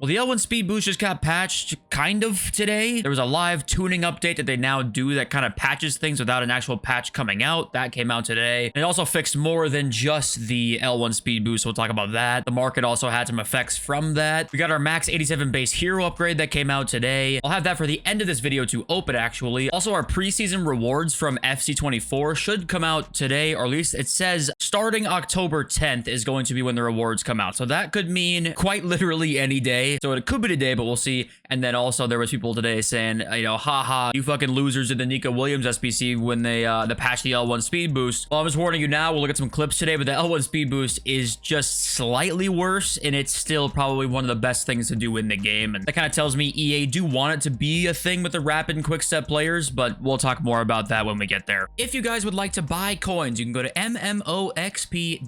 Well, the L1 speed boost just got patched kind of today. There was a live tuning update that they now do that kind of patches things without an actual patch coming out. That came out today. And it also fixed more than just the L1 speed boost. So we'll talk about that. The market also had some effects from that. We got our max 87 base hero upgrade that came out today. I'll have that for the end of this video to open, actually. Also, our preseason rewards from FC24 should come out today, or at least it says starting October 10th is going to be when the rewards come out. So that could mean quite literally any day. So it could be today, but we'll see. And then also there was people today saying, you know, haha, you fucking losers did the Nico Williams SBC when they patched the L1 speed boost. Well, I'm just warning you now, we'll look at some clips today, but the L1 speed boost is just slightly worse, and it's still probably one of the best things to do in the game. And that kind of tells me EA do want it to be a thing with the rapid and quick step players, but we'll talk more about that when we get there. If you guys would like to buy coins, you can go to MMOXP.com.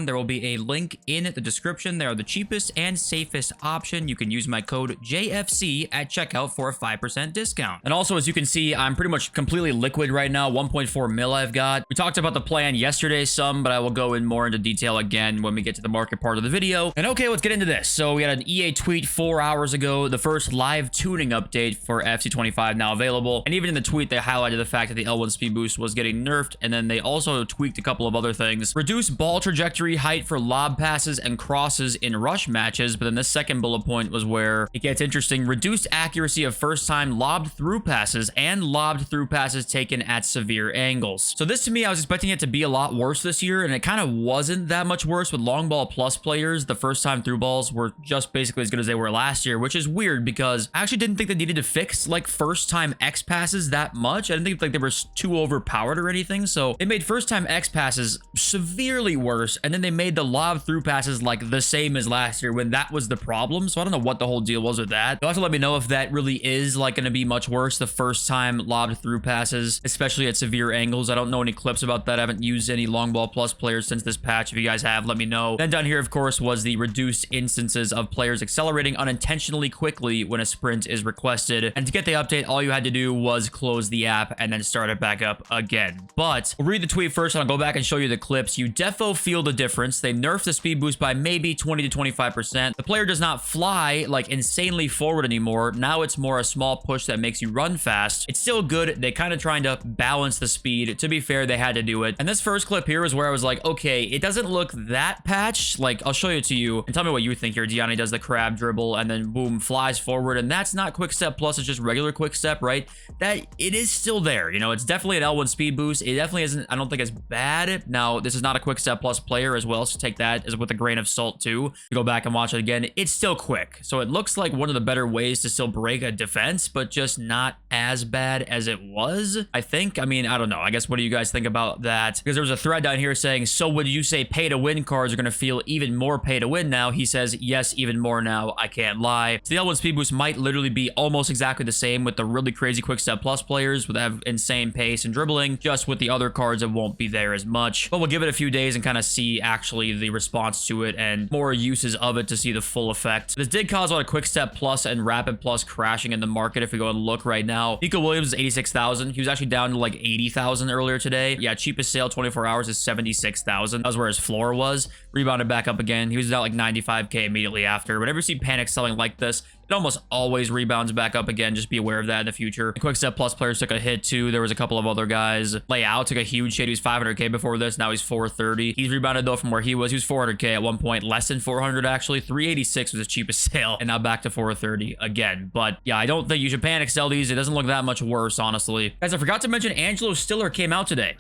There will be a link in the description. They are the cheapest and safest option. You can use my code JFC at checkout for a 5% discount. And also, as you can see, I'm pretty much completely liquid right now. 1.4 mil I've got. We talked about the plan yesterday some, but I will go in more into detail again when we get to the market part of the video. And okay, let's get into this. So we had an EA tweet 4 hours ago, the first live tuning update for FC25 now available. And even in the tweet, they highlighted the fact that the L1 speed boost was getting nerfed. And then they also tweaked a couple of other things. Reduce ball trajectory height for lob passes and crosses in rush matches. But then this second bullet point was where it gets interesting. Reduced accuracy of first time lobbed through passes and lobbed through passes taken at severe angles. So this, to me, I was expecting it to be a lot worse this year, and it kind of wasn't that much worse. With long ball plus players, the first time through balls were just basically as good as they were last year, which is weird because I actually didn't think they needed to fix like first time X passes that much. I didn't think like they were too overpowered or anything. So they made first time X passes severely worse, and then they made the lob through passes like the same as last year when that was the problem. So I don't know what the whole deal was with that. You'll have to let me know if that really is like going to be much worse, the first time lobbed through passes, especially at severe angles. I don't know any clips about that. I haven't used any long ball plus players since this patch. If you guys have, let me know. Then down here, of course, was the reduced instances of players accelerating unintentionally quickly when a sprint is requested. And to get the update, all you had to do was close the app and then start it back up again. But we'll read the tweet first and I'll go back and show you the clips. You defo feel the difference. They nerfed the speed boost by maybe 20 to 25%. The player does not fly like insanely forward anymore. Now it's more a small push that makes you run fast. It's still good. They kind of trying to balance the speed. To be fair, they had to do it. And this first clip here is where I was like, okay, it doesn't look that patched. Like, I'll show it to you and tell me what you think here. Deani does the crab dribble and then boom, flies forward. And that's not quick step plus, it's just regular quick step, right? That it is still there. You know, it's definitely an L1 speed boost. It definitely isn't, I don't think it's bad. Now, this is not a quick step plus player as well, so take that as with a grain of salt too. You go back and watch it again, it's still quick. So it looks like one of the better ways to still break a defense, but just not as bad as it was, I think. I mean, I don't know. I guess what do you guys think about that? Because there was a thread down here saying, so would you say pay to win cards are going to feel even more pay to win now? He says, yes, even more now. I can't lie. So the L1 speed boost might literally be almost exactly the same with the really crazy quick step plus players that have insane pace and dribbling. Just with the other cards, it won't be there as much. But we'll give it a few days and kind of see actually the response to it and more uses of it to see the full effect. This did cause a lot of quick step plus and rapid plus crashing in the market. If we go and look right now, Nico Williams is 86,000. He was actually down to like 80,000 earlier today. Yeah, cheapest sale 24 hours is 76,000. That was where his floor was. Rebounded back up again. He was at like 95k immediately after. Whenever you see panic selling like this, it almost always rebounds back up again. Just be aware of that in the future. Quick step plus players took a hit too. There was a couple of other guys. Layout took a huge hit. He was 500k before this. Now he's 430. He's rebounded though from where he was. He was 400k at one point. Less than 400 actually. 386 was his cheapest sale. And now back to 430 again. But yeah, I don't think you should panic sell these. It doesn't look that much worse, honestly. Guys, I forgot to mention Angelo Stiller came out today.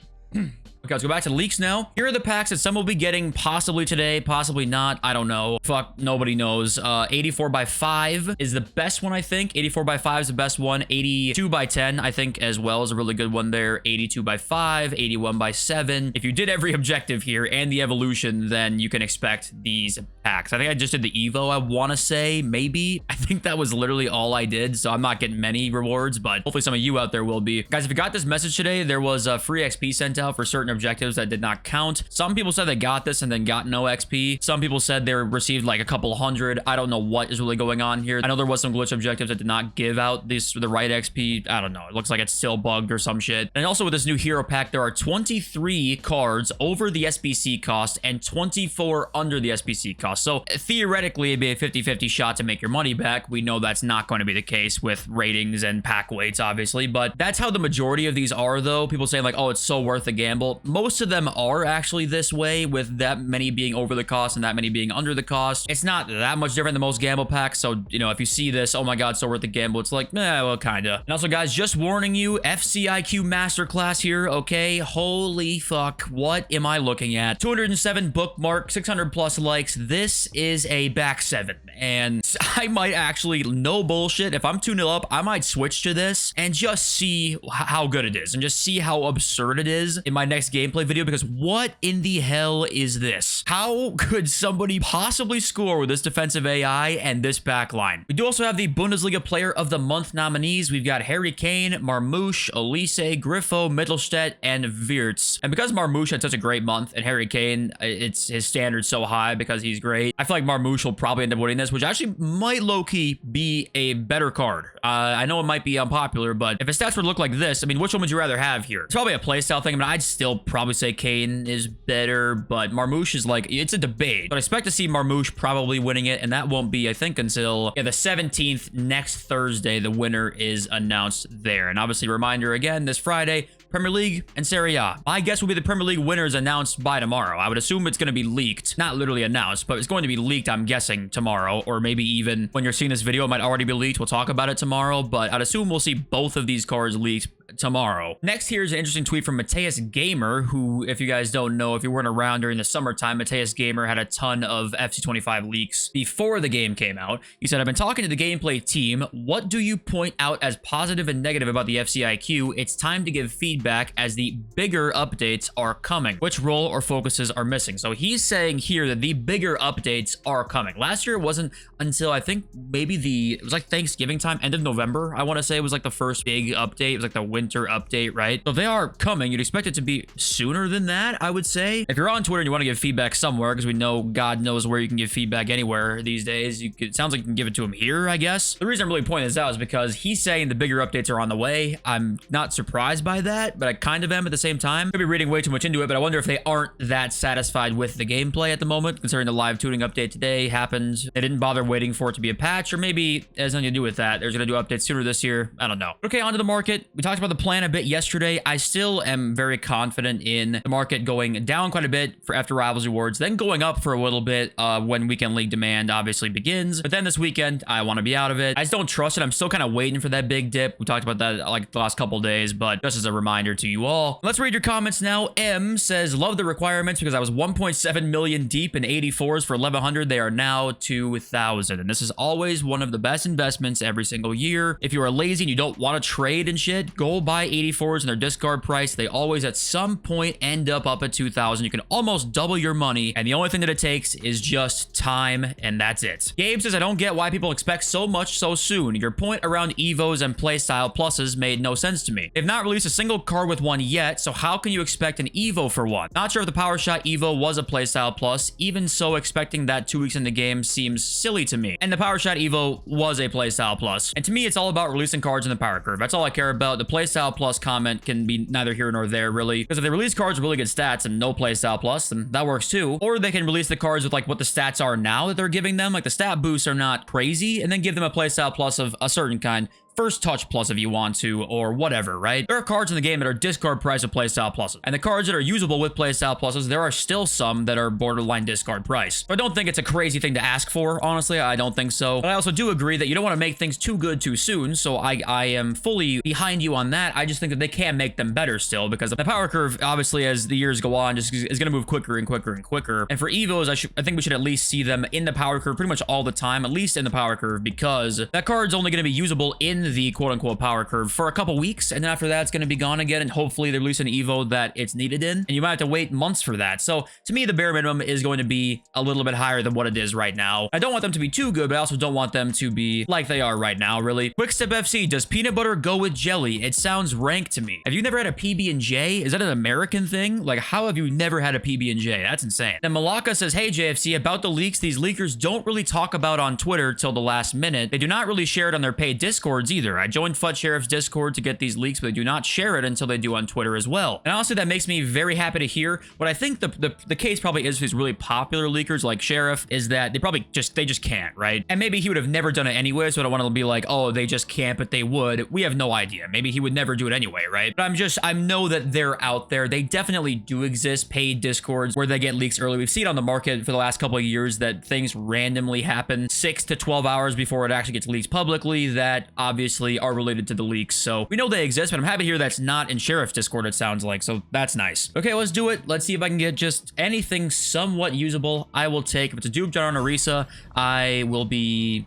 Okay, let's go back to the leaks now. Here are the packs that some will be getting possibly today, possibly not. I don't know. Fuck, nobody knows. 84 by 5 is the best one, I think. 84 by 5 is the best one. 82 by 10, I think, as well, is a really good one there. 82 by 5, 81 by 7. If you did every objective here and the evolution, then you can expect these packs. I think I just did the Evo, I want to say, maybe. I think that was literally all I did, so I'm not getting many rewards, but hopefully some of you out there will be. Guys, if you got this message today, there was a free XP sent out for certain certain objectives that did not count. Some people said they got this and then got no XP. Some people said they received like a couple hundred. I don't know what is really going on here. I know there was some glitch objectives that did not give out the right XP. I don't know. It looks like it's still bugged or some shit. And also with this new hero pack, there are 23 cards over the SBC cost and 24 under the SBC cost. So theoretically, it'd be a 50-50 shot to make your money back. We know that's not going to be the case with ratings and pack weights, obviously, but that's how the majority of these are, though. People say like, oh, it's so worth the gamble. Most of them are actually this way, with that many being over the cost and that many being under the cost. It's not that much different than most gamble packs. So, you know, if you see this, oh my God, so worth the gamble, it's like, eh, well, kinda. And also, guys, just warning you, FCIQ Masterclass here, okay? Holy fuck, what am I looking at? 207 bookmark, 600 plus likes. This is a back 7, and I might actually, no bullshit, if I'm 2-0 up, I might switch to this and just see how good it is and just see how absurd it is in my next gameplay video, because what in the hell is this? How could somebody possibly score with this defensive AI and this back line? We do also have the Bundesliga Player of the Month nominees. We've got Harry Kane, Marmouche, Elise, Griffo, Mittelstadt, and Wirtz. And because Marmouche had such a great month and Harry Kane, it's his standard's so high because he's great, I feel like Marmouche will probably end up winning this, which actually might low-key be a better card. I know it might be unpopular, but if his stats were to look like this, I mean, which one would you rather have here? It's probably a playstyle thing. I mean, I'd still probably say Kane is better, but Marmouche is like, it's a debate. But I expect to see Marmouche probably winning it, and that won't be, I think, until the 17th, next Thursday. The winner is announced there. And obviously, reminder again, this Friday, Premier League and Serie A. My guess will be the Premier League winners announced by tomorrow. I would assume it's going to be leaked. Not literally announced, but it's going to be leaked, I'm guessing, tomorrow. Or maybe even when you're seeing this video, it might already be leaked. We'll talk about it tomorrow, but I'd assume we'll see both of these cards leaked tomorrow. Next, here's an interesting tweet from Mateus Gamer, who, if you guys don't know, if you weren't around during the summertime, Mateus Gamer had a ton of FC25 leaks before the game came out. He said, I've been talking to the gameplay team. What do you point out as positive and negative about the FCIQ? It's time to give feedback as the bigger updates are coming. Which role or focuses are missing? So he's saying here that the bigger updates are coming. Last year, it wasn't until I think maybe it was like Thanksgiving time, end of November, I want to say, it was like the first big update. It was like the winter update, right? So they are coming. You'd expect it to be sooner than that, I would say. If you're on Twitter and you want to give feedback somewhere, because we know God knows where you can give feedback anywhere these days, it sounds like you can give it to him here, I guess. The reason I'm really pointing this out is because he's saying the bigger updates are on the way. I'm not surprised by that, but I kind of am at the same time. Could be reading way too much into it, but I wonder if they aren't that satisfied with the gameplay at the moment, considering the live tuning update today happened. They didn't bother waiting for it to be a patch, or maybe it has nothing to do with that. They're going to do updates sooner this year. I don't know. Okay, onto the market. We talked about the plan a bit yesterday. I still am very confident in the market going down quite a bit for after Rivals Rewards, then going up for a little bit when Weekend League demand obviously begins. But then this weekend, I want to be out of it. I just don't trust it. I'm still kind of waiting for that big dip. We talked about that like the last couple days, but just as a reminder to you all. Let's read your comments now. M says, love the requirements because I was 1.7 million deep in 84s for 1100. They are now 2,000. And this is always one of the best investments every single year. If you are lazy and you don't want to trade and shit, go buy 84s and their discard price. They always at some point end up at 2,000. You can almost double your money. And the only thing that it takes is just time. And that's it. Gabe says, I don't get why people expect so much so soon. Your point around Evos and playstyle pluses made no sense to me. They've not released a single card with one yet, so how can you expect an Evo for one? Not sure if the Power Shot Evo was a playstyle plus. Even so, expecting that 2 weeks in the game seems silly to me. And the Power Shot Evo was a playstyle plus. And to me, it's all about releasing cards in the power curve. That's all I care about. The playstyle plus comment can be neither here nor there, really. Because if they release cards with really good stats and no playstyle plus, then that works too. Or they can release the cards with like what the stats are now that they're giving them. Like the stat boosts are not crazy, and then give them a playstyle plus of a certain kind. First touch plus if you want to, or whatever, right? There are cards in the game that are discard price of playstyle pluses. And the cards that are usable with playstyle pluses, there are still some that are borderline discard price. So I don't think it's a crazy thing to ask for, honestly. I don't think so. But I also do agree that you don't want to make things too good too soon, so I am fully behind you on that. I just think that they can make them better still, because the power curve, obviously, as the years go on, just is going to move quicker and quicker and quicker. And for Evos, I think we should at least see them in the power curve pretty much all the time, at least in the power curve, because that card's only going to be usable in in the quote-unquote power curve for a couple weeks, and then after that, it's going to be gone again, and hopefully they release an Evo that it's needed in, and you might have to wait months for that. So to me, the bare minimum is going to be a little bit higher than what it is right now. I don't want them to be too good, but I also don't want them to be like they are right now, really. Quickstep FC, does peanut butter go with jelly? It sounds rank to me. Have you never had a PB&J? Is that an American thing? Like, how have you never had a PB&J? That's insane. Then Malaka says, hey, JFC, about the leaks, these leakers don't really talk about on Twitter till the last minute. They do not really share it on their paid Discords either. I joined Fut Sheriff's Discord to get these leaks, but they do not share it until they do on Twitter as well. And honestly, that makes me very happy to hear. What I think the case probably is for these really popular leakers like Sheriff is that they just can't, right? And maybe he would have never done it anyway, so I don't want to be like, oh, they just can't, but they would. We have no idea. Maybe he would never do it anyway, right? But I know that they're out there. They definitely do exist, paid Discords where they get leaks early. We've seen on the market for the last couple of years that things randomly happen 6 to 12 hours before it actually gets leaked publicly that obviously are related to the leaks. So we know they exist, but I'm happy to hear that's not in Sheriff's Discord, it sounds like. So that's nice. Okay, let's do it. Let's see if I can get just anything somewhat usable. I will take, if it's a Duke John or Arisa, I will be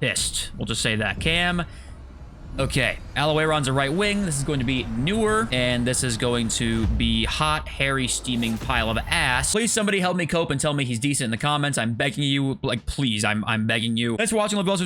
pissed. We'll just say that. Cam. Okay, Aloeron's a right wing. This is going to be newer, and this is going to be hot, hairy, steaming pile of ass. Please, somebody help me cope and tell me he's decent in the comments. I'm begging you, like, please, I'm begging you. Thanks for watching. Love you all.